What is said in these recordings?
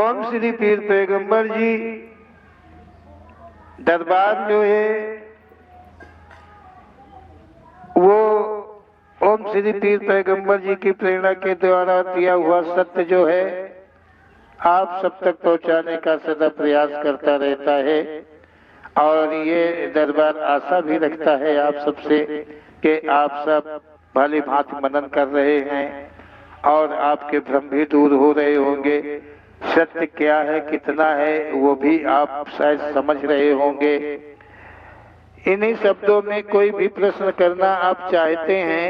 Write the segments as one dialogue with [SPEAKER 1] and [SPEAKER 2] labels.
[SPEAKER 1] ओम श्री पीर पैगंबर जी दरबार जो है वो ओम श्री पीर पैगंबर जी की प्रेरणा के द्वारा दिया हुआ सत्य जो है आप सब तक पहुंचाने का सदा प्रयास करता रहता है। और ये दरबार आशा भी रखता है आप सबसे कि आप सब भली भांति मनन कर रहे हैं और आपके भ्रम भी दूर हो रहे होंगे। सत्य क्या है, कितना है, वो भी आप शायद समझ रहे होंगे। इन्हीं शब्दों में कोई भी प्रश्न करना आप चाहते हैं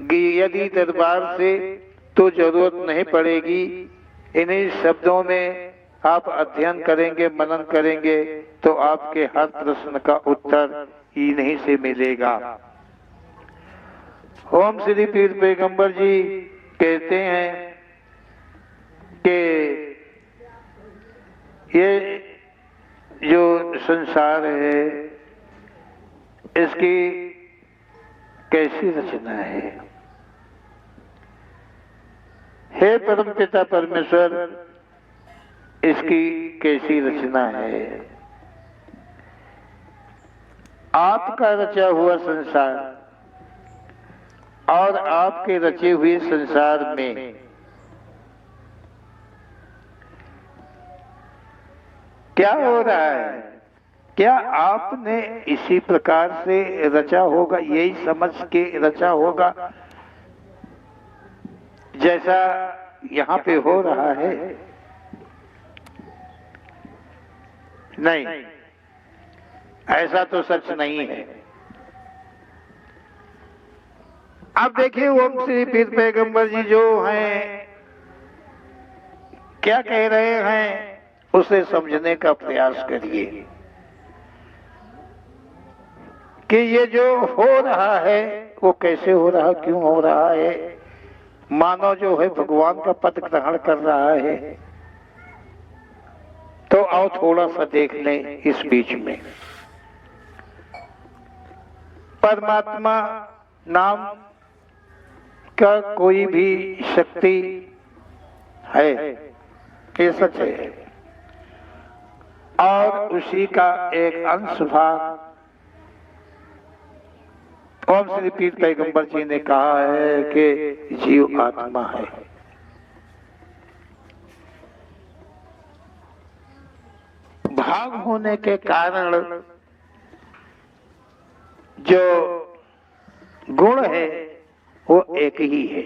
[SPEAKER 1] कि यदि दरबार से तो जरूरत नहीं पड़ेगी। इन्हीं शब्दों में आप अध्ययन करेंगे, मनन करेंगे तो आपके हर प्रश्न का उत्तर इन्हीं से मिलेगा। ओम श्री पीर पैगंबर जी कहते हैं कि ये जो संसार है इसकी कैसी रचना है। हे परमपिता परमेश्वर, इसकी कैसी रचना है। आपका रचा हुआ संसार और आपके रचे हुए संसार में क्या हो रहा है। क्या आपने इसी प्रकार से रचा होगा, यही समझ के रचा होगा जैसा यहाँ पे हो रहा है। नहीं, ऐसा तो सच नहीं है। अब देखिए ओम श्री पीर पैगंबर जी जो हैं क्या कह रहे हैं उसे समझने का प्रयास करिए कि ये जो हो रहा है वो कैसे हो रहा, क्यों हो रहा है। मानव जो है भगवान का पद ग्रहण कर रहा है। तो आओ थोड़ा सा देख लें इस बीच में। परमात्मा नाम का कोई भी शक्ति है, ये सच है। और उसी का एक अंश भाग ओम श्री पीर पैगंबर जी ने कहा है कि जीव आत्मा है। भाग होने के कारण जो गुण है वो एक ही है,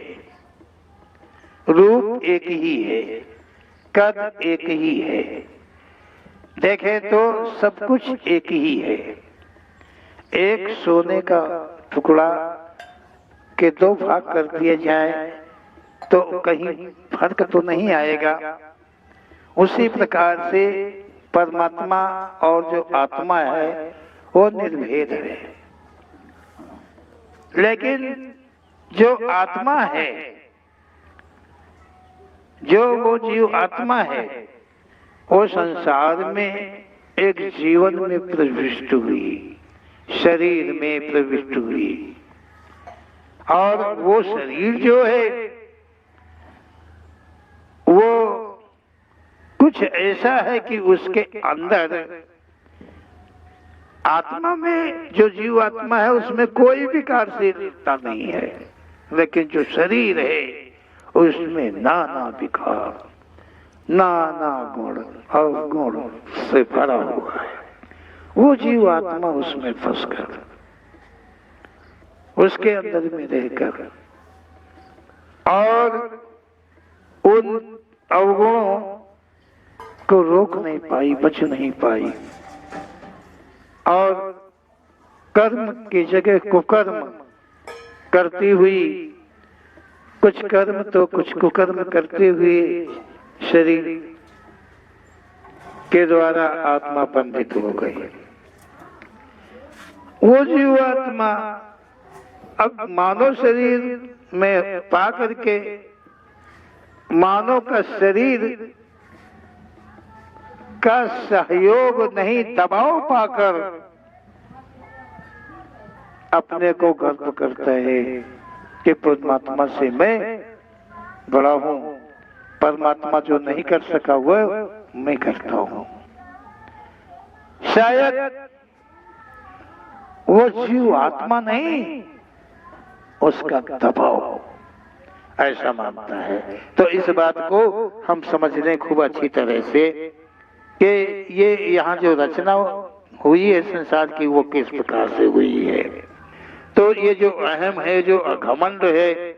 [SPEAKER 1] रूप एक ही है, कद एक ही है। देखें तो सब कुछ एक ही है। एक सोने का टुकड़ा के दो भाग कर दिए जाए तो कहीं फर्क तो नहीं आएगा। उसी प्रकार से परमात्मा और जो आत्मा है वो निर्भेद है। लेकिन जो आत्मा है, जो वो जीव आत्मा है, वो संसार में एक जीवन में प्रविष्ट हुई, शरीर में प्रविष्ट हुई। और वो शरीर जो है वो कुछ ऐसा है कि उसके अंदर आत्मा में जो जीव आत्मा है उसमें कोई विकारशीलता नहीं है। लेकिन जो शरीर है उसमें नाना विकार, नाना गुण अवगुण से भरा हुआ है। वो जीव आत्मा उसमें फंसकर उसके अंदर में रहकर और उन अवगुणों को रोक नहीं पाई, बच नहीं पाई। और कर्म की जगह कुकर्म करती हुई, कुछ कर्म तो कुछ कुकर्म करते हुए शरीर के द्वारा आत्मा बंधित हो गई। वो जीव आत्मा अब मानव शरीर में पा करके मानव का शरीर का सहयोग नहीं, दबाव पाकर अपने को गर्व करता है कि परमात्मा से मैं बड़ा हूं, परमात्मा जो नहीं कर सका वो मैं करता हूं। शायद वो जीव आत्मा नहीं, उसका दबाव, ऐसा मानता है। तो इस बात को हम समझ लें खूब अच्छी तरह से कि ये यहाँ जो रचना हुई है संसार की वो किस प्रकार से हुई है। तो ये जो अहम है, जो घमंड है,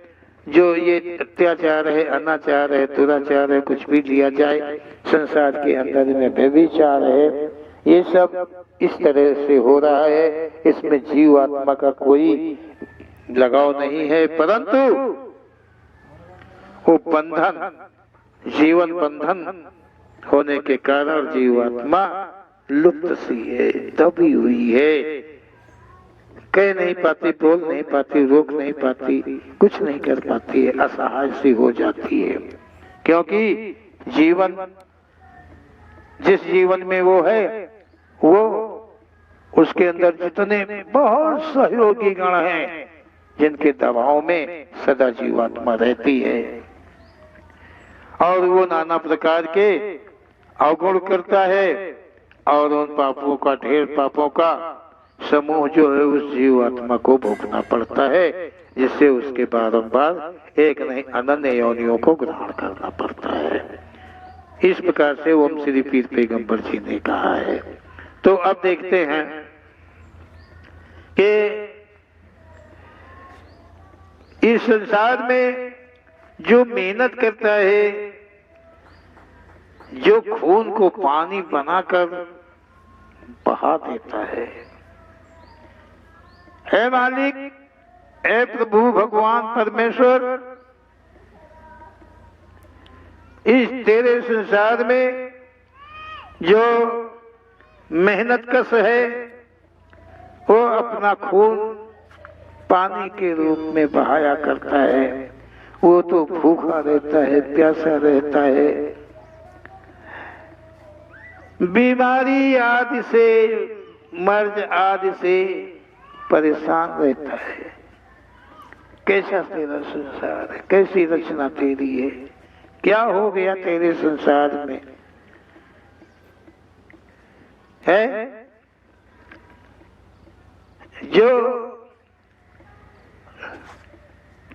[SPEAKER 1] जो ये अत्याचार है, अनाचार है, दुराचार है, कुछ भी लिया जाए, संसार के अंदर में व्यभिचार है, ये सब इस तरह से हो रहा है। इसमें जीव आत्मा का कोई लगाव नहीं है, परंतु वो बंधन, जीवन बंधन होने के कारण जीवात्मा लुप्त सी है, दबी हुई है, कह नहीं पाती, बोल नहीं पाती, रोक नहीं पाती, कुछ नहीं कर पाती है, असहाय सी हो जाती है। क्योंकि जीवन, जिस जीवन में वो है, वो उसके अंदर जितने बहुत सहयोगी गण हैं जिनके दबाव में सदा जीवात्मा रहती है, और वो नाना प्रकार के अवगुण करता है, और उन पापों का ढेर, पापों का समूह जो है उस जीवात्मा को भोगना पड़ता है, जिससे उसके बारंबार एक नहीं अनन्य योनियों को ग्रहण करना पड़ता है। इस प्रकार से ओम श्री पीर पैगंबर जी ने कहा है। तो अब देखते हैं कि इस संसार में जो मेहनत करता है, जो खून को पानी बनाकर बहा देता है, हे मालिक, हे प्रभु भगवान परमेश्वर, इस तेरे संसार में जो मेहनत कश है वो अपना खून पानी के रूप में बहाया करता है। वो तो भूखा रहता है, प्यासा रहता है, बीमारी आदि से, मर्ज आदि से परेशान रहता है। कैसा तेरा संसार है, कैसी रचना तेरी है, क्या हो गया तेरे संसार में है। जो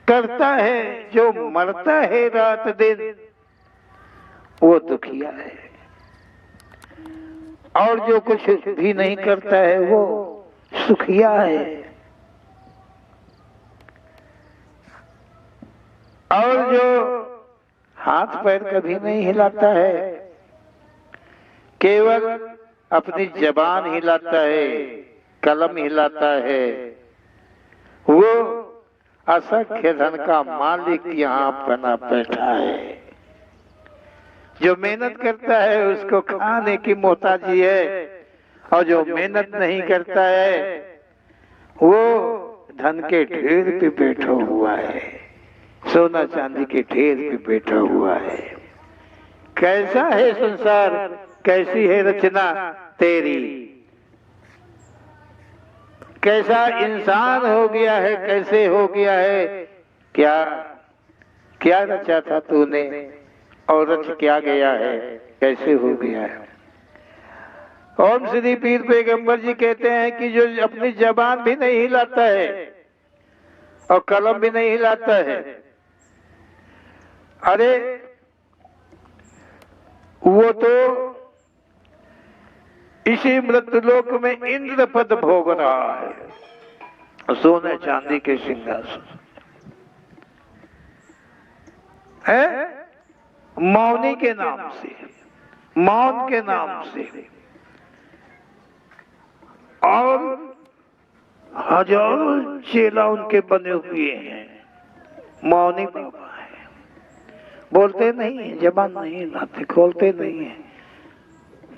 [SPEAKER 1] करता है, जो मरता है रात दिन, वो दुखिया है, और जो कुछ भी नहीं करता है वो सुखिया है। और जो हाथ पैर कभी नहीं हिलाता है, केवल अपनी जबान हिलाता है, कलम हिलाता है, वो असंख्य धन का मालिक यहाँ बना बैठा है। जो मेहनत करता है उसको खाने की मोहताजी है, और जो मेहनत नहीं करता है वो धन के ढेर पे बैठा हुआ है, सोना चांदी के ढेर पे बैठा हुआ है। कैसा है संसार, कैसी है रचना तेरी, कैसा इंसान हो गया है, कैसे हो गया है, क्या क्या रचा था तूने और रच क्या गया है, कैसे हो गया है। ओम श्री पीर पैगंबर जी कहते हैं कि जो अपनी जबान भी नहीं हिलाता है और कलम भी नहीं हिलाता है, अरे वो तो इसी मृत्युलोक में इंद्र पद भोग रहा है, सोने चांदी के सिंहासन है, मौनी के नाम से, मौन के नाम से, और हजारों चेला उनके बने हुए हैं। मौनी बाबा है, बोलते नहीं है, जबान नहीं हिलाते, खोलते नहीं है,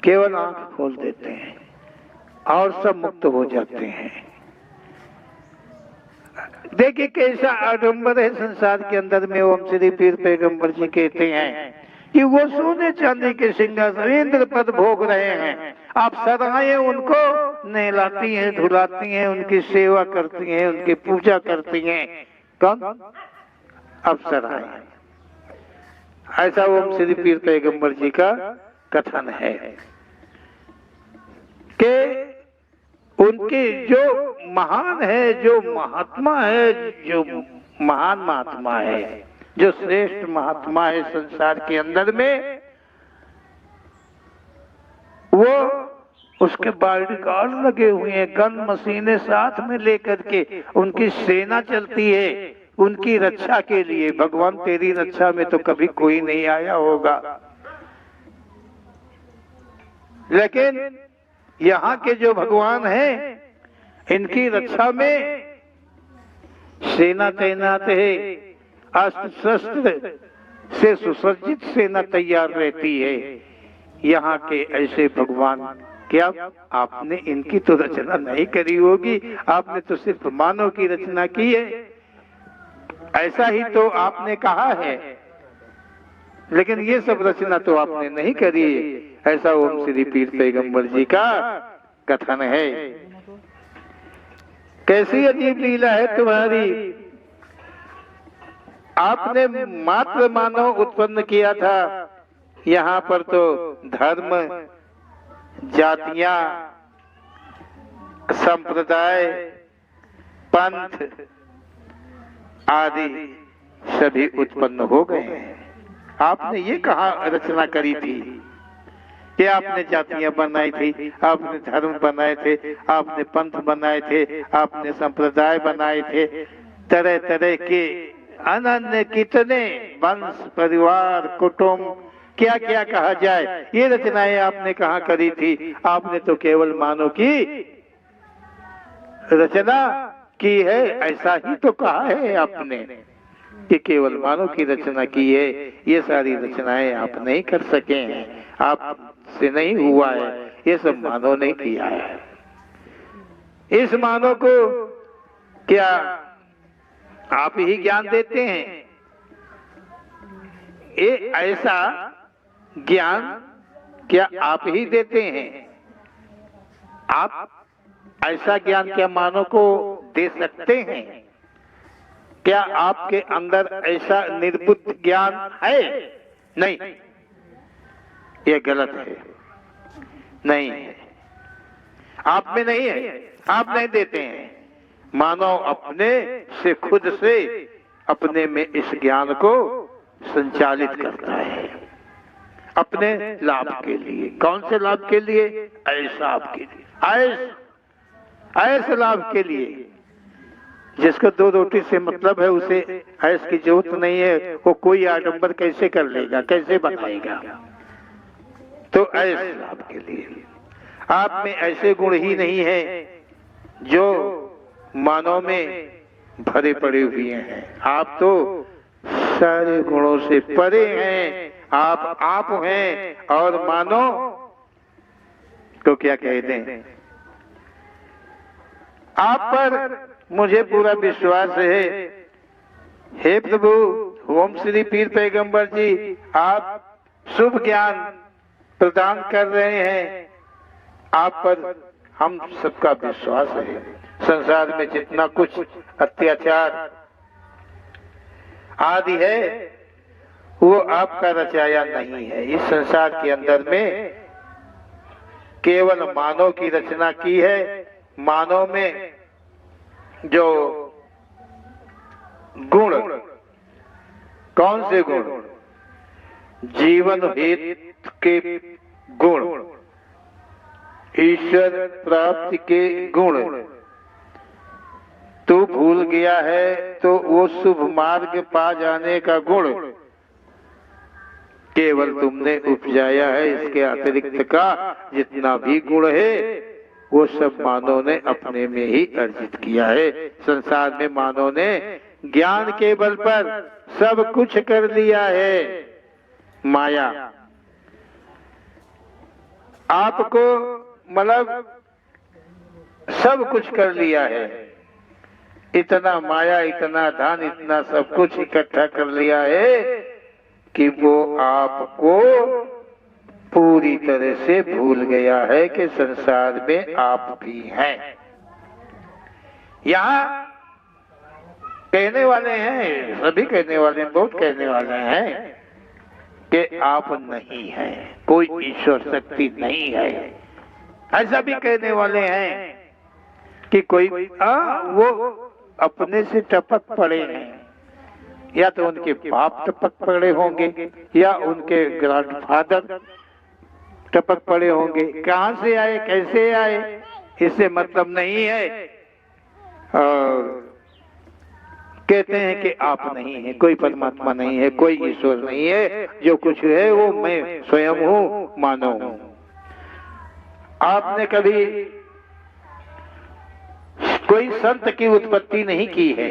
[SPEAKER 1] केवल आंख खोल देते हैं और सब मुक्त हो जाते हैं। देखिए कैसा आडंबर है संसार के अंदर में। ओम श्री पीर पैगंबर जी कहते हैं कि वो सोने चांदी के सिंहासन इंद्र पद भोग रहे हैं, आप सराएं उनको नहलाती हैं, धुलाती हैं, उनकी सेवा करती हैं, उनकी पूजा करती हैं। कौन? अप्सराएं। ऐसा ओम श्री पीर पैगंबर जी का कथन है कि उनके जो महान है, जो महात्मा है, जो महान महात्मा है, जो श्रेष्ठ महात्मा है संसार के अंदर में, वो उसके बॉडीगार्ड लगे हुए हैं, गन मशीनें साथ में लेकर के उनकी सेना चलती है उनकी रक्षा के लिए। भगवान तेरी रक्षा में तो कभी कोई नहीं आया होगा, लेकिन यहाँ के जो भगवान हैं इनकी रक्षा में सेना तैनात है, अस्त्र शस्त्र से सुसज्जित सेना तैयार रहती है। यहाँ के ऐसे भगवान, क्या आपने इनकी तो रचना नहीं करी होगी, आपने तो सिर्फ मानव की रचना की है, ऐसा ही तो आपने कहा है, लेकिन ये सब रचना तो आपने नहीं करी। ऐसा ओम श्री पीर पैगंबर जी का कथन है। कैसी अजीब लीला है तुम्हारी, आपने मात्र मानव उत्पन्न किया था, यहाँ पर तो धर्म, जातियां, संप्रदाय, पंथ आदि सभी उत्पन्न हो गए हैं। आपने ये कहा रचना करी थी कि आपने जातियां बनाई थी, आपने धर्म बनाए थे, आपने पंथ बनाए थे, आपने संप्रदाय बनाए थे, तरह तरह के अनन्य कितने वंश, परिवार, कुटुंब, क्या क्या कहा जाए, ये रचनाएं आपने कहाँ करी थी। आपने तो केवल मानव की रचना की है, ऐसा ही तो कहा है आपने कि केवल मानव की रचना की है। ये सारी रचनाएं आप नहीं कर सके हैं, आपसे नहीं हुआ है, ये सब मानव ने किया है। इस मानव को क्या आप ही ज्ञान देते हैं? ये ऐसा ज्ञान क्या आप ही देते हैं? आप ऐसा ज्ञान क्या मानव को दे सकते हैं? क्या आपके अंदर ऐसा निर्बुद्ध ज्ञान है? नहीं, ये गलत है, नहीं है, आप में नहीं है, आप नहीं देते हैं। मानव अपने से, खुद से अपने में इस ज्ञान को संचालित करता है अपने लाभ के लिए। कौन से लाभ के लिए? ऐसा लाभ के लिए, ऐसे लाभ के लिए। जिसको दो रोटी से मतलब है, उसे ऐश की जरूरत नहीं है, वो कोई आडंबर कैसे कर लेगा, कैसे बनाएगा? तो ऐसे लाभ के लिए। आप में ऐसे गुण ही नहीं है जो मानव में भरे पड़े हुए हैं। आप तो सारे गुणों से परे हैं, आप हैं, और मानव तो क्या कहते हैं। आप पर मुझे पूरा विश्वास है। हे प्रभु ओम श्री पीर पैगंबर जी, आप शुभ ज्ञान प्रदान कर रहे हैं, आप पर हम सबका विश्वास है। संसार में जितना कुछ अत्याचार आदि है वो आपका रचाया नहीं है। इस संसार के अंदर में केवल मानव की रचना की है। मानव में जो गुण, कौन से गुण? जीवन हेतु के गुण, ईश्वर प्राप्ति के गुण। तू भूल गया है तो वो शुभ मार्ग पा जाने का गुण केवल तुमने उपजाया है। इसके अतिरिक्त का जितना भी गुण है वो सब मानव ने अपने में ही अर्जित किया है। संसार में मानव ने ज्ञान के बल पर सब कुछ कर लिया है। माया आपको मतलब सब कुछ कर लिया है। इतना माया, इतना धन, इतना सब कुछ इकट्ठा कर लिया है कि वो आपको पूरी तरह से भूल गया है कि संसार में आप भी हैं। यहाँ कहने वाले हैं, सभी कहने वाले हैं, बहुत कहने वाले हैं कि आप नहीं हैं, कोई ईश्वर शक्ति नहीं है। ऐसा भी कहने वाले हैं कि कोई वो अपने से टपक पड़े हैं, या तो उनके बाप टपक पड़े होंगे या उनके ग्रैंडफादर टपक पड़े होंगे। कहां से आए, कैसे आए, इससे मतलब नहीं है। और कहते हैं कि आप नहीं है, कोई परमात्मा नहीं है, कोई ईश्वर नहीं है, जो कुछ है वो मैं स्वयं हूँ, मानव हूँ। आपने कभी कोई संत की उत्पत्ति नहीं की है,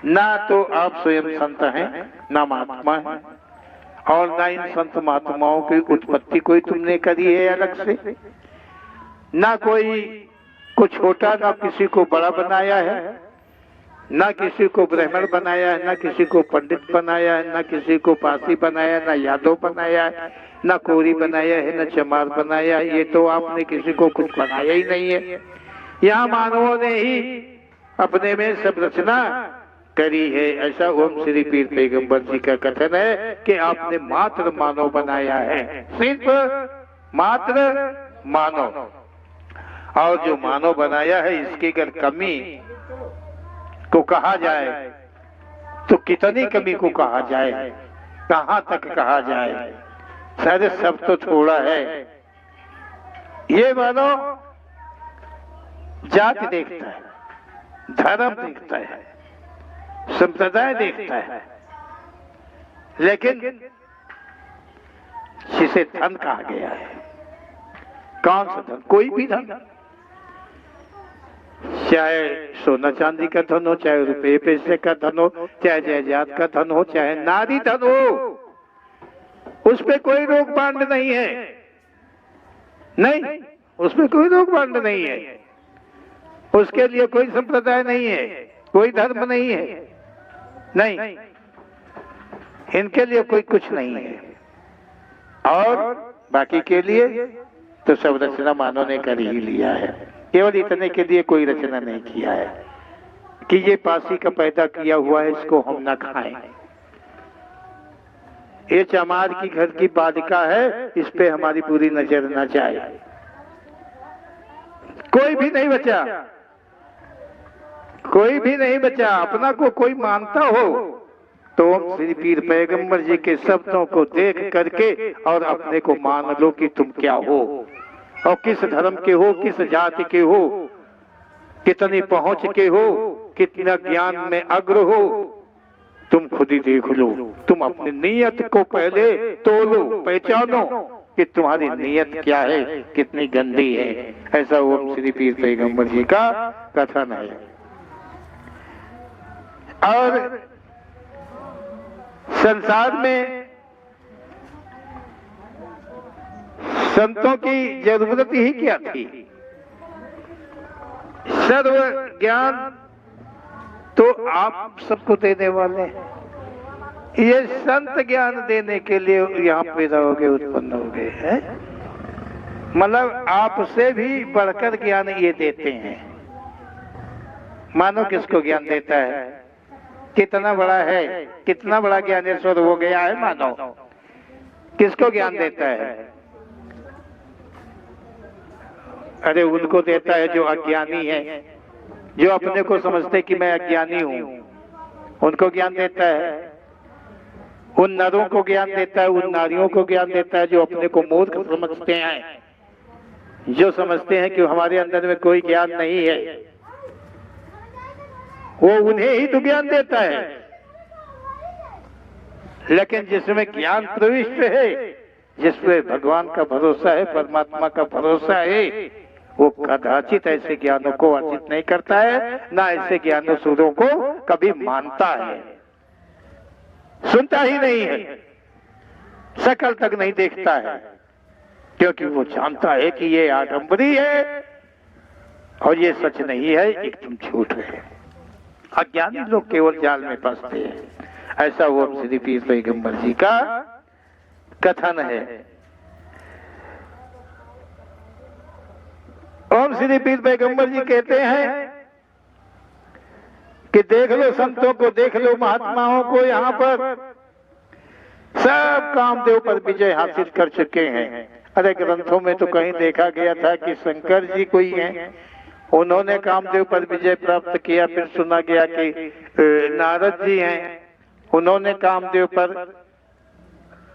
[SPEAKER 1] ना तो आप स्वयं संत हैं, ना महात्मा हैं, और ना इन संत महात्माओं की उत्पत्ति कोई तुमने करी है अलग से। ना कोई को छोटा, ना किसी को बड़ा बनाया है, ना किसी को ब्राह्मण बनाया है, ना किसी को पंडित बनाया है, ना किसी को पासी बनाया है, ना यादव बनाया है, ना कोरी बनाया है, ना चमार बनाया है। ये तो आपने किसी को कुछ बनाया ही नहीं है। यहाँ मानवों ने ही अपने में सब रचना करी है। ऐसा ओम श्री पीर पैगंबर जी का कथन है कि आपने मात्र मानव बनाया है, सिर्फ मात्र मानव। और जो मानव बनाया है, इसकी अगर कमी को कहा जाए तो कितनी कमी को कहा जाए, कहां तक कहा जाए, शायद सब तो थोड़ा है। ये मानो जाति देखता है, धर्म देखता है, संप्रदाय देखता है, लेकिन जिसे धन कहा गया है, कौन सा धन, कोई भी धन, चाहे सोना चांदी का धन हो, चाहे रुपये पैसे का धन हो, चाहे जायदाद का धन हो, चाहे नारी धन हो, उस पे कोई रोक बांध नहीं है। नहीं, उसमें कोई रोक बांध नहीं है। उसके लिए कोई संप्रदाय नहीं है, कोई धर्म नहीं है, नहीं, इनके लिए कोई कुछ नहीं है। और बाकी के लिए तो सब रचना मानव ने कर ही लिया है। केवल इतने के लिए कोई रचना नहीं किया है कि ये पासी का पैदा किया हुआ है, इसको हम ना खाएं, ये चमार की घर की बालिका है, इस पे हमारी पूरी नजर न जाए। कोई भी नहीं बचा, कोई भी नहीं बचा। अपना को कोई मानता हो तो श्री पीर पैगंबर जी के शब्दों को देख करके और अपने को मान लो कि तुम क्या हो और किस धर्म के हो, किस जाति के हो, कितनी पहुंच के हो, कितना ज्ञान में अग्र हो, तुम खुद ही देख लो। तुम अपनी नीयत को पहले तोलो, पहचानो कि तुम्हारी नीयत क्या है, कितनी गंदी है। ऐसा ओम श्री पीर पैगंबर जी का कथन है। और संसार में संतों की जरूरत ही क्या थी? सर्व ज्ञान तो आप सबको देने वाले हैं। ये संत ज्ञान देने के लिए यहाँ पैदा हो गए, उत्पन्न हो गए हैं। मतलब आपसे भी बढ़कर ज्ञान ये देते हैं। मानो किसको ज्ञान देता है? कितना बड़ा है, कितना बड़ा ज्ञानेश्वर हो गया है मानो। किसको ज्ञान देता है? अरे उनको देता है जो अज्ञानी है, जो अपने को समझते कि मैं अज्ञानी हूं, उनको ज्ञान देता है। उन नरों को ज्ञान देता है, उन नारियों को ज्ञान देता है जो अपने को मूर्ख समझते हैं, जो समझते हैं कि हमारे अंदर में कोई ज्ञान नहीं है। वो उन्हें ही तो ज्ञान देता है। लेकिन जिसमें ज्ञान प्रविष्ट है, जिसपे भगवान का भरोसा है, परमात्मा का भरोसा है, वो कदाचित ऐसे ज्ञानों को अर्जित नहीं करता है, ना ऐसे ज्ञानों को कभी मानता है, सुनता ही नहीं है, शकल तक नहीं देखता है, क्योंकि वो जानता है कि ये आडंबरी है और ये सच नहीं है, एकदम झूठ है। अज्ञानी लोग केवल जाल में फंसते हैं। ऐसा वो श्री पीर पैगंबर जी का कथन है। ओम श्री पीर पैगंबर जी कहते हैं कि देख लो संतों को, देख लो महात्माओं को, यहाँ पर सब कामदेव पर विजय हासिल कर चुके हैं। अरे ग्रंथों में तो कहीं देखा गया था कि शंकर जी कोई हैं, उन्होंने कामदेव पर विजय प्राप्त किया। फिर सुना गया कि नारद जी हैं, उन्होंने कामदेव पर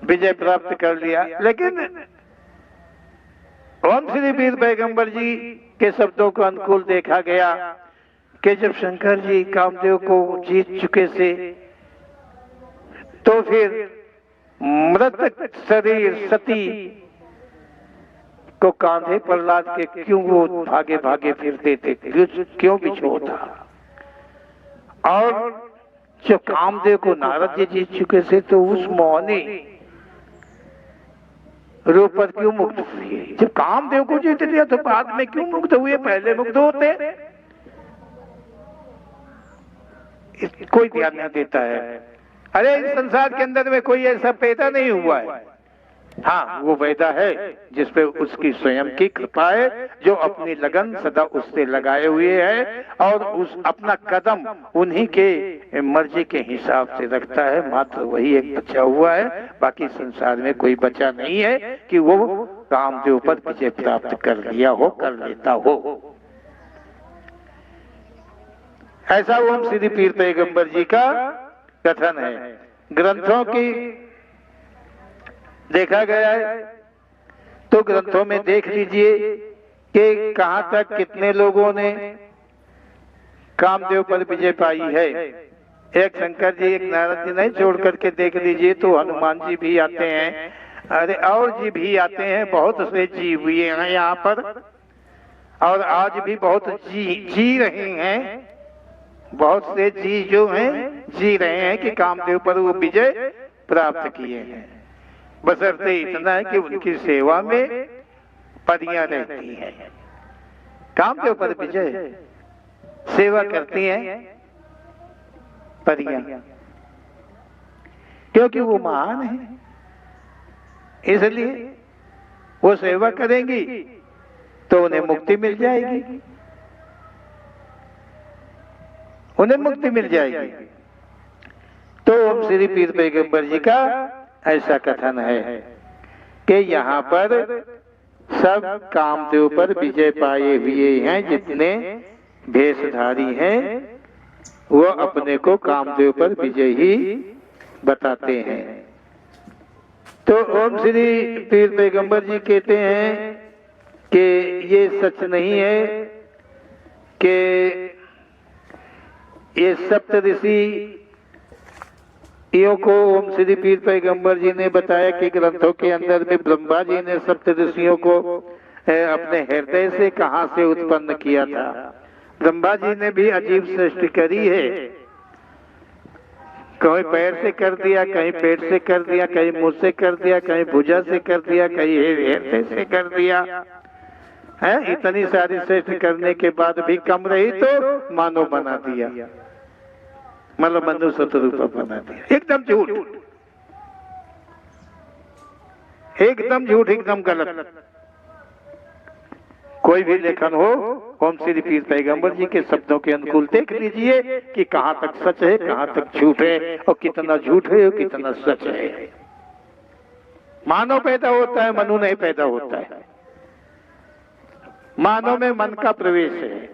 [SPEAKER 1] विजय प्राप्त कर लिया। लेकिन ओम श्री वीर पैगंबर जी के शब्दों को अनुकूल देखा गया कि जब शंकर जी कामदेव को जीत चुके थे तो फिर मृत शरीर सती को कांधे पर लाद के क्यों वो भागे भागे फिरते थे, क्यों बिछो था। और जब कामदेव को नारद जी जीत चुके थे तो उस मोहनी रूप पर क्यों मुक्त हुए। जब कामदेव को जीत लिया तो बाद में क्यों मुक्त हुए, पहले मुक्त होते। कोई ध्यान नहीं देता है। अरे इस संसार के अंदर में कोई ऐसा पैदा नहीं हुआ है। हाँ, वो पैदा है जिसपे उसकी स्वयं की कृपा है, जो अपनी लगन सदा उससे लगाए हुए है और उस अपना कदम उन्हीं के मर्जी के हिसाब से रखता है। मात्र वही एक बचा हुआ है, बाकी संसार में कोई बचा नहीं है कि वो कामदेव पर विजय प्राप्त कर लिया हो, कर लेता हो। ऐसा ओम श्री पीर पैगंबर जी का कथन है। ग्रंथों की देखा गया है तो ग्रंथों में देख लीजिए कि कहां तक कितने लोगों ने कामदेव पर विजय पाई है। एक शंकर जी, एक नारद जी नहीं छोड़ करके देख लीजिए तो हनुमान जी भी आते हैं, अरे और जी भी आते हैं, बहुत से जीव हुए हैं यहाँ पर और आज भी बहुत जी रहे हैं। बहुत से जी जो हैं जी रहे हैं कि कामदेव पर वो विजय प्राप्त किए हैं। बशर्ते इतना है कि उनकी सेवा में परियां रहती हैं। कामदेव पर विजय सेवा करती हैं परियां, क्योंकि वो महान है, इसलिए वो सेवा करेंगी तो उन्हें मुक्ति मिल जाएगी, उन्हें मुक्ति मिल जाएगी। तो ओम श्री पीर पैगंबर जी का ऐसा कथन है कि यहाँ पर सब कामदेव पर विजय पाए हुए हैं। जितने भेषधारी हैं वो अपने को कामदेव पर विजय ही बताते हैं। तो ओम श्री पीर पैगंबर जी कहते हैं कि ये सच नहीं है कि ये सप्त ऋषि को ओम श्री पीर पैगंबर जी ने बताया कि ग्रंथों के अंदर में ब्रह्मा जी ने सप्त ऋषियों को अपने हृदय से कहां से उत्पन्न किया था। ब्रह्मा जी ने भी अजीब सृष्टि करी है, कहीं पैर से कर दिया, कहीं पेट से कर दिया, कहीं मुंह से कर दिया, कहीं भुजा से कर दिया, कहीं हृदय से कर दिया है। इतनी सारी सृष्टि करने के बाद भी कम रही तो मानव बना दिया, मतलब मनुष्य रूप बना दिया। एकदम झूठ, एकदम झूठ, एकदम गलत। कोई भी लेखन हो ओम श्री पीर पैगंबर जी के शब्दों के अनुकूल देख लीजिए कि कहां तक सच है, कहां तक झूठ है, और कितना झूठ है और कितना सच है। मानव पैदा होता है, मनु नहीं पैदा होता है। मानव में मन का प्रवेश है,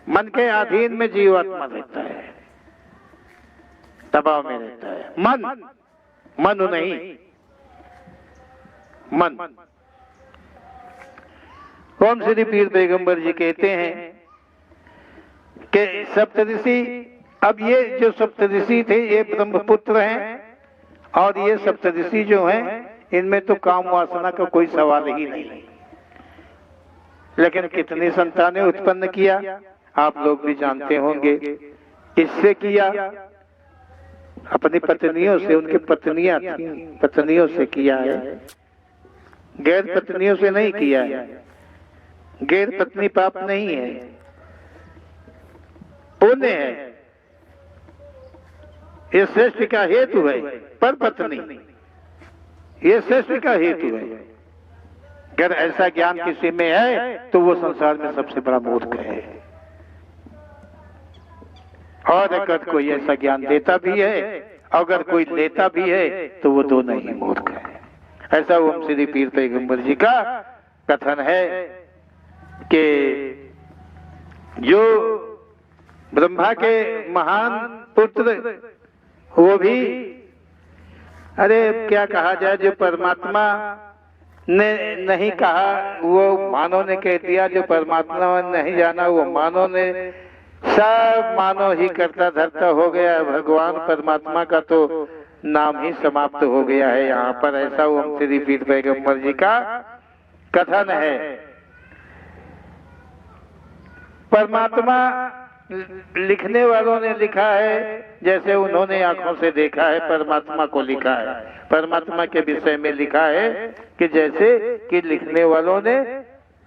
[SPEAKER 1] मन के अधीन में जीवात्मा रहता है, दबाव में रहता है। मनु नहीं, मन। ओम श्री पीर पैगंबर जी कहते हैं कि सप्तऋषि, अब ये जो सप्तऋषि थे ये ब्रह्मपुत्र हैं, और ये सप्तऋषि जो हैं इनमें तो काम वासना का कोई सवाल ही नहीं। लेकिन कितनी संतानें उत्पन्न किया आप लोग भी जानते होंगे। इससे किया अपनी पत्नियों से, उनकी पत्नियां थी, पत्नियों से किया है, गैर पत्नियों से नहीं किया है। गैर पत्नी पाप नहीं है, पुण्य है। ये सृष्टि का हेतु है, पर पत्नी ये सृष्टि का हेतु है। अगर ऐसा ज्ञान किसी में है तो वो संसार में सबसे बड़ा मूर्ख है। और अगर कोई ऐसा ज्ञान देता भी है अगर कोई लेता भी है तो वो दोनों ही मूर्ख है। ऐसा ओम श्री पीर पैगंबर जी का कथन है कि जो ब्रह्मा के महान पुत्र वो भी, अरे क्या कहा जाए, जो परमात्मा ने नहीं कहा वो मानव ने कह दिया, जो परमात्मा ने नहीं जाना वो मानव ने, सब मानव ही करता धरता हो गया। भगवान परमात्मा का तो नाम ही समाप्त हो गया है यहाँ पर। ऐसा ओम श्री पीर पैगंबर जी का कथन है। परमात्मा लिखने वालों ने लिखा है जैसे उन्होंने आंखों से देखा है, परमात्मा को लिखा है। परमात्मा के विषय में लिखा है कि जैसे कि लिखने वालों ने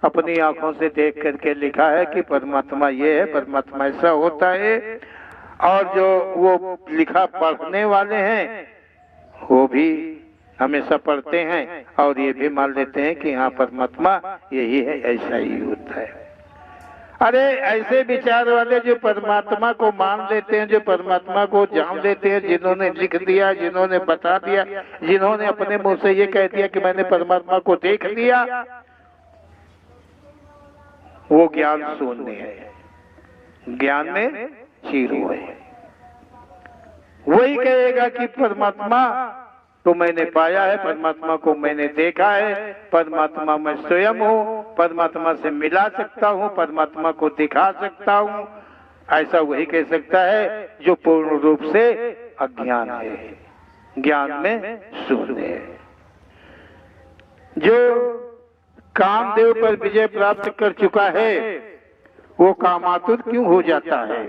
[SPEAKER 1] अपनी आंखों से देख करके लिखा है कि परमात्मा ये है, परमात्मा ऐसा होता है। और जो वो लिखा पढ़ने वाले हैं वो भी हमेशा पढ़ते हैं और ये भी मान लेते हैं कि हाँ परमात्मा यही है, ऐसा ही होता है। अरे ऐसे विचार वाले जो परमात्मा को मान लेते हैं, जो परमात्मा को जान लेते हैं, जिन्होंने लिख दिया, जिन्होंने बता दिया, जिन्होंने अपने मुंह से ये कह दिया कि मैंने परमात्मा को देख लिया, वो ज्ञान शून्य है, ज्ञान में जीरो है। वही कहेगा कि परमात्मा तो मैंने पाया है, परमात्मा को मैंने देखा है, परमात्मा मैं स्वयं हूँ, परमात्मा से मिला सकता हूँ, परमात्मा को दिखा सकता हूँ। ऐसा वही कह सकता है जो पूर्ण रूप से अज्ञान है, ज्ञान में शून्य है। जो कामदेव पर विजय प्राप्त कर चुका है वो कामातुर क्यों हो जाता है?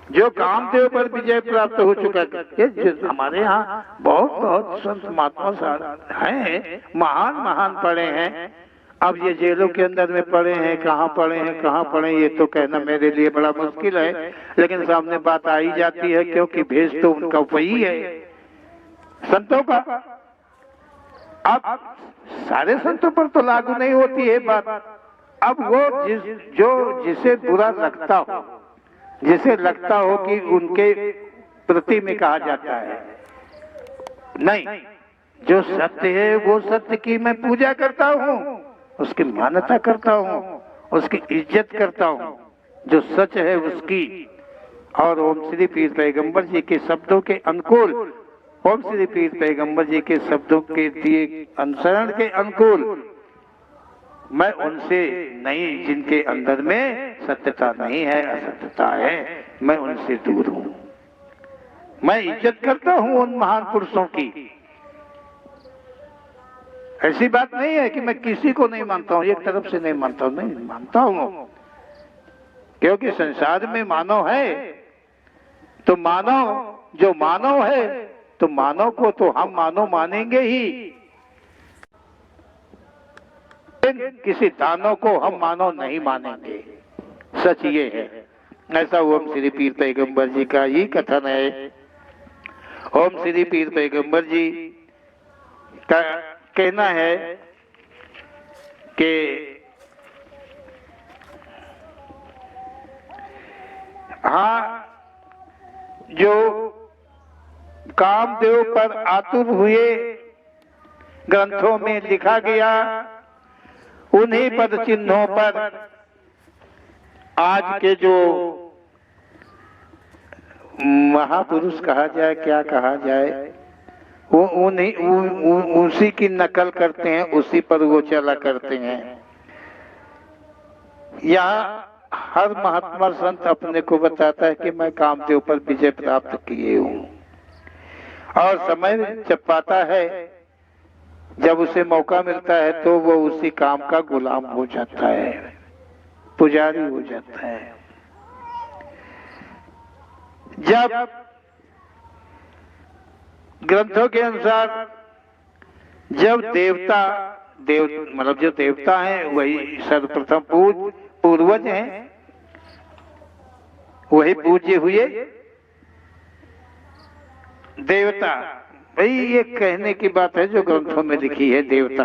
[SPEAKER 1] जो कामदेव पर विजय प्राप्त हो चुका है, हमारे यहाँ बहुत संत महात्मा हैं, महान पढ़े हैं। अब ये जेलों के अंदर में पढ़े हैं, कहाँ पढ़े हैं, कहाँ पढ़े, ये तो कहना मेरे लिए बड़ा मुश्किल है, लेकिन सामने बात आ ही जाती है क्योंकि भेष तो उनका वही है संतों का। अब सारे संतों पर तो लागू नहीं होती है बात। अब वो जिसे बुरा लगता हो, जिसे लगता हो कि उनके प्रति में कहा जाता है, नहीं, जो सत्य है वो सत्य की मैं पूजा करता हूँ, उसकी मान्यता करता हूँ, उसकी इज्जत करता हूँ, जो सच है उसकी। और ओम श्री पीर पैगंबर जी के शब्दों के अनुकूल, ओम श्री पीर पैगंबर जी के शब्दों के दिए अनुसरण के अनुकूल मैं उनसे नहीं, जिनके अंदर में सत्यता नहीं है, असत्यता है, मैं उनसे दूर हूँ। मैं इज्जत करता हूँ उन महान पुरुषों की। ऐसी बात नहीं है कि मैं किसी को नहीं मानता हूँ, एक तरफ से नहीं मानता हूँ, नहीं मानता हूँ, क्योंकि संसार में मानव है तो मानव, जो मानव है तो मानव को तो हम मानव मानेंगे ही, किसी दानव को हम मानव नहीं मानेंगे। सच ये है। ऐसा ओम श्री पीर पैगंबर जी का ही कथन है। ओम श्री पीर पैगंबर जी का कहना है कि हाँ, जो कामदेव पर आतुर हुए ग्रंथों में लिखा गया, उन्हीं पद चिन्हों पर आज के जो महापुरुष कहा जाए, क्या कहा जाए, वो उसी की नकल करते हैं, उसी पर वो चला करते हैं। यहाँ हर महात्मा संत अपने को बताता है कि मैं कामदेव पर विजय प्राप्त किए हूँ, और समय जब पाता है, जब उसे मौका मिलता है तो वो उसी काम का गुलाम हो जाता है, पुजारी हो जाता है। जब ग्रंथों के अनुसार जब मतलब जो देवता हैं वही सर्वप्रथम पूर्वज हैं, वही पूज्य हुए देवता। भाई ये कहने की बात है जो ग्रंथों में लिखी है, देवता।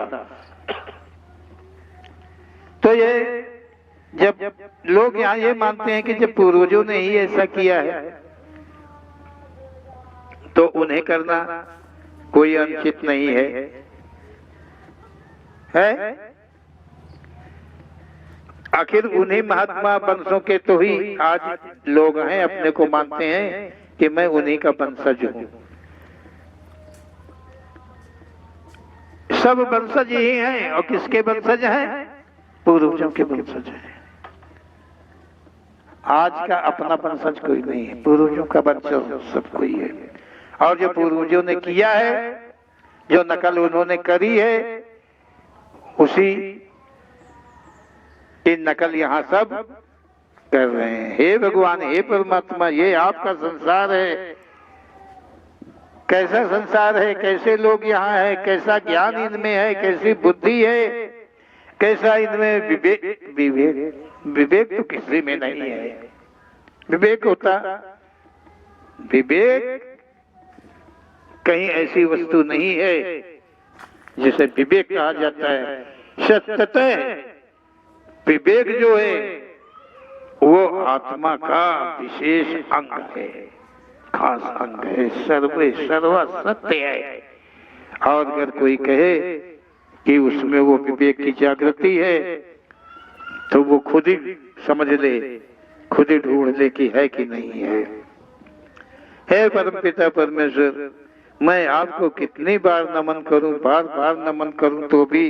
[SPEAKER 1] तो ये जब लोग यहाँ ये मानते हैं कि जब पूर्वजों ने ही ऐसा किया है तो उन्हें करना कोई अनुचित नहीं है? आखिर उन्हीं महात्मा वंशों के तो ही आज लोग हैं, अपने को मानते हैं कि मैं उन्हीं का वंशज हूं। सब वंशज ही हैं, और किसके वंशज हैं? पूर्वजों के वंशज हैं। आज का अपना वंशज कोई नहीं है, पूर्वजों का वंशज सब कोई है। और जो पूर्वजों ने किया है, जो नकल उन्होंने करी है, उसी की नकल यहाँ सब कर रहे हैं। हे भगवान, हे परमात्मा, ये आपका संसार है। कैसा संसार है, कैसे लोग यहाँ है, कैसा ज्ञान इनमें है, कैसी बुद्धि है, कैसा इनमें विवेक तो किसी में नहीं है। विवेक होता, विवेक कहीं ऐसी वस्तु नहीं है जिसे विवेक कहा जाता है। सत्यतः विवेक जो है वो आत्मा का विशेष अंग है, खास अंग है, सर्वा सत्य है। और अगर कोई कहे कि उसमें वो विवेक की जागृति है, तो वो खुद ही समझ ले, खुद ही ढूंढ ले कि है कि नहीं है। हे परमपिता परमेश्वर, मैं आपको कितनी बार नमन करूं, बार बार नमन करूं तो भी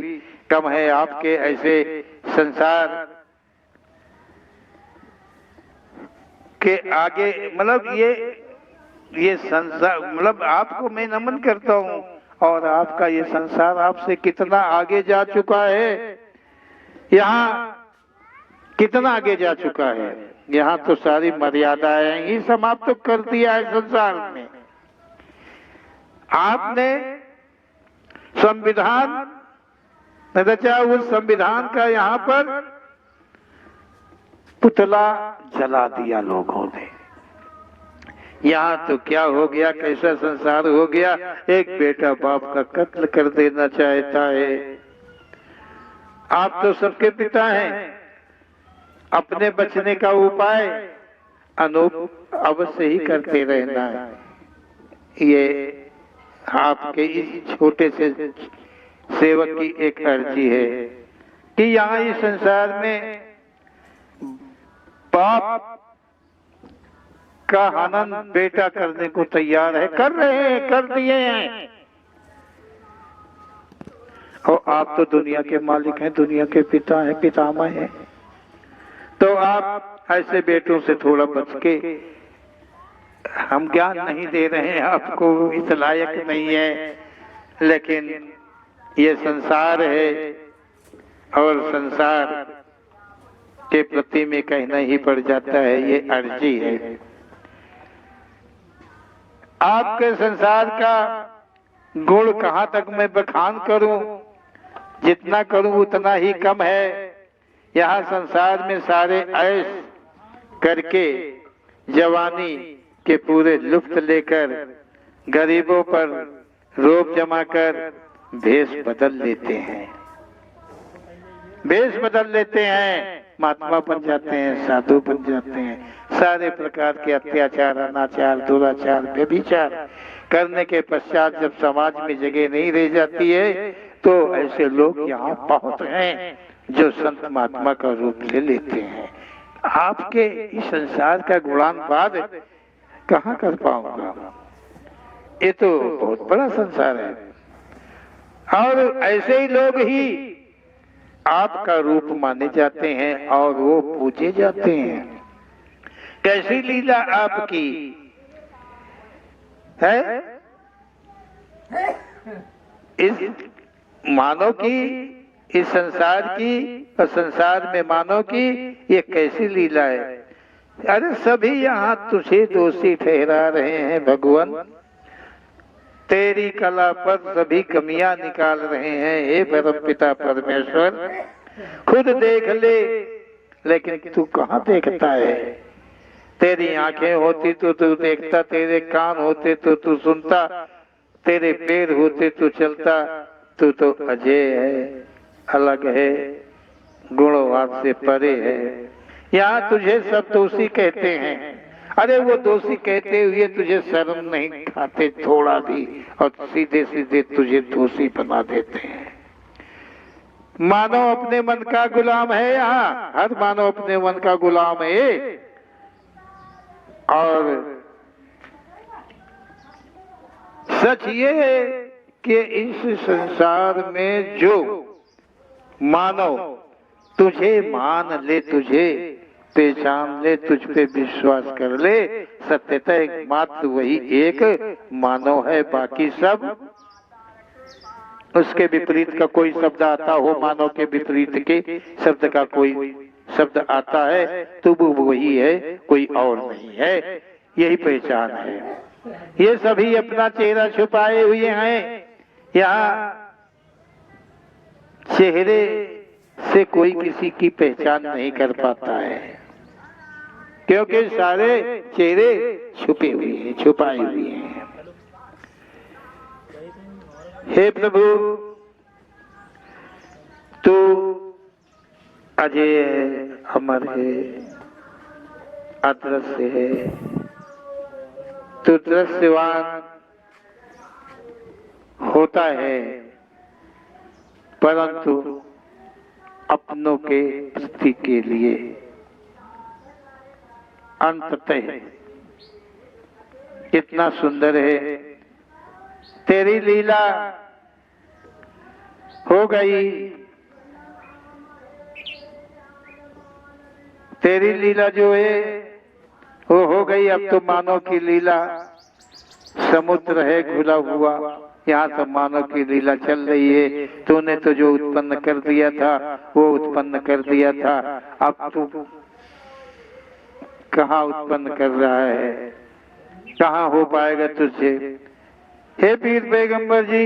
[SPEAKER 1] कम है। आपके ऐसे संसार के आगे, मतलब ये संसार, मतलब आपको मैं नमन करता हूँ, और आपका ये संसार आपसे कितना आगे जा चुका है। यहाँ कितना आगे जा चुका है, यहाँ तो सारी मर्यादाएं ही समाप्त कर दिया है संसार में। आपने संविधान रचा, उस संविधान का यहाँ पर पुतला जला दिया लोगों ने। यहाँ तो क्या हो गया, कैसा संसार हो गया। एक बेटा बाप का कत्ल कर देना चाहता है। आप तो सबके पिता हैं, अपने बचने का उपाय अनूप अवश्य ही करते रहना है। ये आपके इस छोटे से सेवक की एक अर्जी है कि यहाँ इस संसार में बाप का हनन बेटा करने को तैयार है, कर रहे हैं, कर दिए हैं। और आप तो दुनिया के मालिक हैं, दुनिया के पिता हैं, पितामह हैं। तो आप ऐसे बेटों से थोड़ा बच के, हम ज्ञान नहीं दे रहे हैं आपको, इस लायक नहीं है, लेकिन ये संसार है और संसार के प्रति में कहना ही पड़ जाता है। ये अर्जी है। आपके संसार का गुण कहाँ तक मैं बखान करूं, जितना करूं उतना ही कम है। यहाँ संसार में सारे ऐश करके जवानी के पूरे लुफ्त लेकर गरीबों पर रोब जमा कर भेष बदल लेते हैं, भेष बदल लेते हैं, महात्मा बन जाते हैं, साधु बन जाते हैं। सारे प्रकार के अत्याचार, अनाचार, दुराचार, व्यभिचार करने के पश्चात जब समाज में जगह नहीं रह जाती है, तो ऐसे लोग यहाँ बहुत हैं जो संत महात्मा का रूप ले लेते हैं। आपके इस संसार का गुणानुवाद कहाँ कर पाऊंगा? ये तो बहुत बड़ा संसार है। और ऐसे ही लोग ही आपका रूप माने जाते हैं और वो पूजे जाते हैं। कैसी लीला आपकी है? इस मानव की, इस संसार की और संसार में मानव की ये कैसी लीला है? अरे सभी यहाँ तुझे दोषी ठहरा रहे हैं भगवान, तेरी कला पर सभी कमियां निकाल रहे हैं। हे परमपिता परमेश्वर, खुद देख ले, लेकिन तू कहाँ देखता है? तेरी आंखें होती तो तू देखता, तेरे कान होते तो तू सुनता, तेरे पैर होते तो चलता। तू तो अजय है, अलग है, गुणवाद से परे है। यहाँ तुझे सब दोषी कहते हैं अरे वो दोषी कहते हुए तुझे शर्म नहीं खाते थोड़ा भी, और सीधे सीधे तुझे दोषी बना देते हैं। मानव अपने मन का गुलाम है, यहाँ हर मानव अपने मन का गुलाम है। और सच ये है कि इस संसार में जो मानव तुझे मान ले, तुझे पहचान ले, तुझ पे विश्वास कर ले, सत्यता एकमात्र वही एक मानव है। बाकी सब उसके विपरीत का कोई शब्द आता हो, मानव के विपरीत के शब्द का कोई शब्द आता है तो वो वही है, कोई और नहीं है। यही पहचान है। ये सभी अपना चेहरा छुपाए हुए हैं। यहाँ चेहरे से कोई किसी की पहचान नहीं कर पाता है, क्योंकि सारे चेहरे छुपे हुए हैं, छुपाए हुए हैं। हे प्रभु, तू अजय है, अमर है, अदृश्य है, तू दृश्यवान होता है, परंतु अपनों के स्थिति के लिए अंततः कितना सुंदर है। तेरी लीला हो गई, तेरी लीला जो है वो हो गई। अब तो मानव की लीला समुद्र है घुला हुआ, यहाँ तो मानव की लीला चल रही है। तूने तो जो उत्पन्न कर दिया था वो उत्पन्न कर दिया था, अब तू कहाँ उत्पन्न कर रहा है, कहाँ हो पाएगा तुझे। हे पीर पैगंबर जी,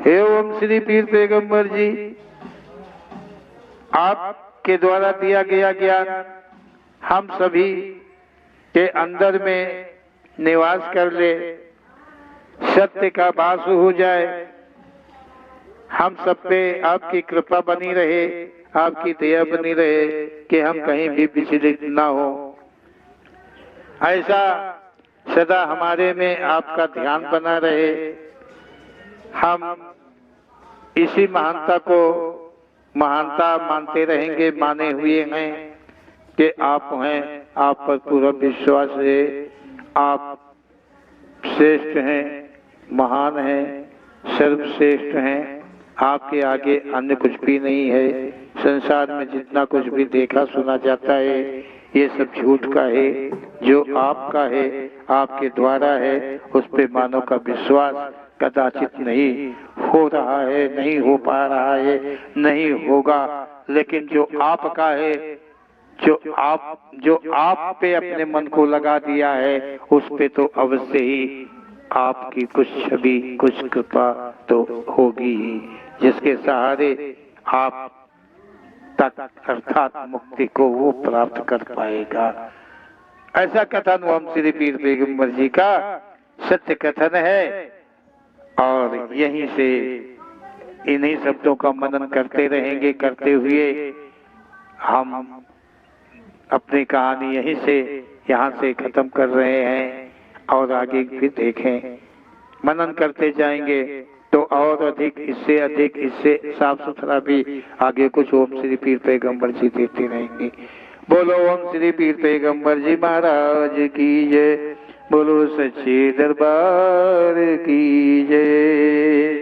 [SPEAKER 1] हे ओम श्री पीर पैगंबर जी, आपके द्वारा दिया गया ज्ञान हम सभी के अंदर में निवास कर ले, सत्य का वास हो जाए। हम सब पे आपकी कृपा बनी रहे, आपकी दया बनी रहे कि हम कहीं भी विचलित ना हो। ऐसा सदा हमारे में आपका ध्यान बना रहे। हम इसी महानता को महानता मानते रहेंगे, माने हुए हैं कि आप हैं, आप पर पूरा विश्वास है, आप श्रेष्ठ हैं, महान हैं, सर्वश्रेष्ठ हैं। आपके आगे अन्य कुछ भी नहीं है। संसार में जितना कुछ भी देखा सुना जाता है ये सब झूठ का है। जो आपका है, आपके द्वारा है, उस पे मानव का विश्वास कदाचित नहीं हो रहा है, नहीं हो पा रहा है, नहीं होगा। लेकिन जो आपका है, जो आप पे अपने मन को लगा दिया है, उस पे तो अवश्य ही आपकी कुछ छवि, कुछ कृपा तो होगी ही, जिसके सहारे आप तक अर्थात मुक्ति को वो प्राप्त कर पाएगा। ऐसा कथन ओम श्री पीर पैगंबर जी का सत्य कथन है। और यहीं से इन्हीं शब्दों का मनन करते रहेंगे। करते हुए हम अपनी कहानी यहीं से यहाँ से खत्म कर रहे हैं और आगे भी देखें, मनन करते जाएंगे तो और अधिक, इससे अधिक, इससे साफ सुथरा भी आगे कुछ ओम श्री पीर पैगंबर जी देते रहेंगे। बोलो ओम श्री पीर पैगंबर जी महाराज की जय, बोलो सच्चे दरबार की जय।